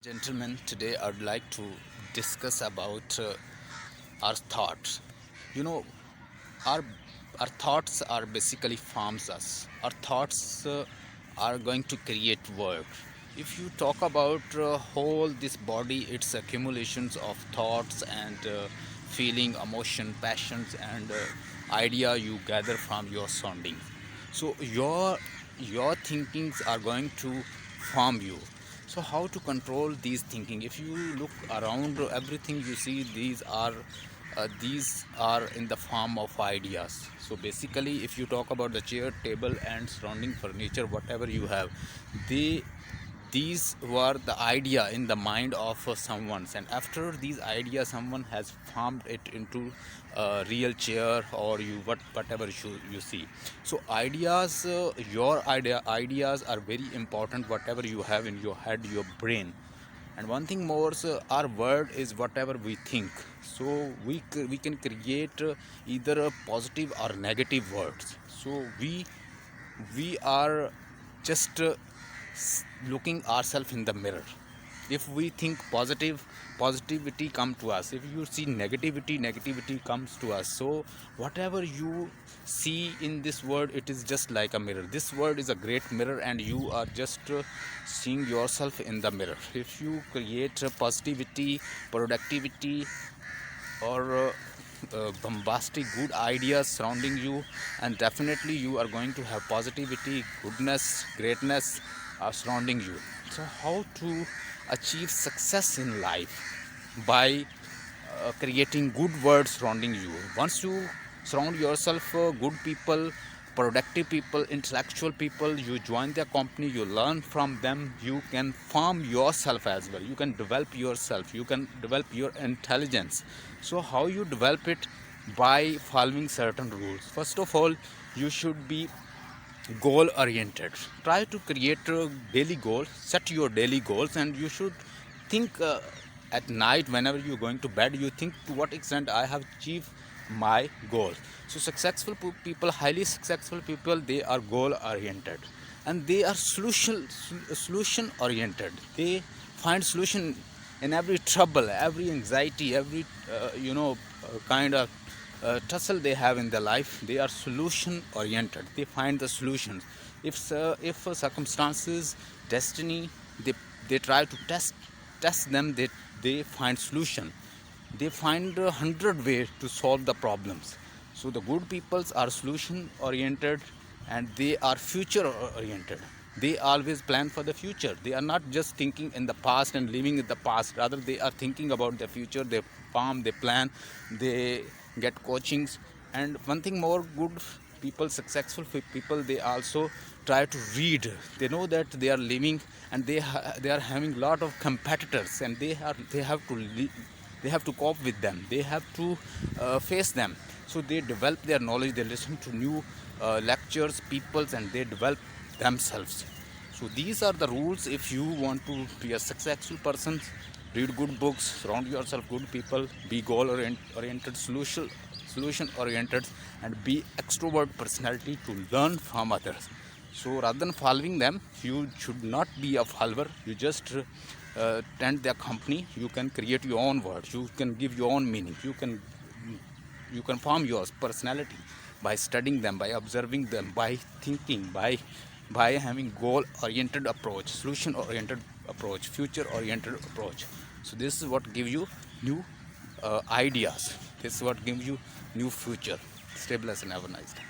Gentlemen, today I'd like to discuss about our thoughts. You know, our our thoughts are basically farms us. Our thoughts are going to create world. If you talk about whole this body, its accumulations of thoughts and feeling, emotion, passions, and idea you gather from your surroundings. So your thinkings are going to form you. So how to control these thinking? If you look around, everything you see, these are in the form of ideas. So basically, if you talk about the chair, table, and surrounding furniture, whatever you have, they these were the idea in the mind of someone's, and after these ideas someone has formed it into a real chair, or whatever you see. So ideas are very important, whatever you have in your head, your brain. And one thing more, so our word is whatever we think. So we can create either a positive or negative words. So we are just looking ourselves in the mirror. If we think positive, positivity come to us. If you see negativity, negativity comes to us. So whatever you see in this world, it is just like a mirror. This world is a great mirror, and you are just seeing yourself in the mirror. If you create positivity, productivity, or bombastic good ideas surrounding you, and definitely you are going to have positivity, goodness, greatness surrounding you. So how to achieve success in life? By creating good words surrounding you. Once you surround yourself good people, productive people, intellectual people, you join their company, you learn from them, you can form yourself as well. You can develop yourself, you can develop your intelligence. So how you develop it? By following certain rules. First of all, you should be goal oriented. Try to create daily goals. Set your daily goals, and you should think at night whenever you're going to bed. You think to what extent I have achieved my goal. So successful people, highly successful people, they are goal oriented, and they are solution oriented. They find solution in every trouble, every anxiety, every kind of tussle they have in their life. They are solution oriented. They find the solutions. If circumstances, destiny, they try to test them, they find solution. They find 100 ways to solve the problems. So the good peoples are solution oriented, and they are future oriented. They always plan for the future. They are not just thinking in the past and living in the past. Rather, they are thinking about the future. They farm, they plan, they get coachings. And one thing more, good people, successful people, they also try to read. They know that they are living, and they are having a lot of competitors, and they have to cope with them. They have to face them. So they develop their knowledge. They listen to new lectures, peoples, and they develop themselves. So these are the rules. If you want to be a successful person, read good books, surround yourself good people, be goal oriented, solution oriented, and be extrovert personality to learn from others. So rather than following them, you should not be a follower. You just tend their company. You can create your own words. You can give your own meaning. You can form your personality by studying them, by observing them, by thinking, by having goal oriented approach, solution oriented approach, future oriented approach. So this is what gives you new ideas. This is what gives you new future. Stay blessed and have a nice day.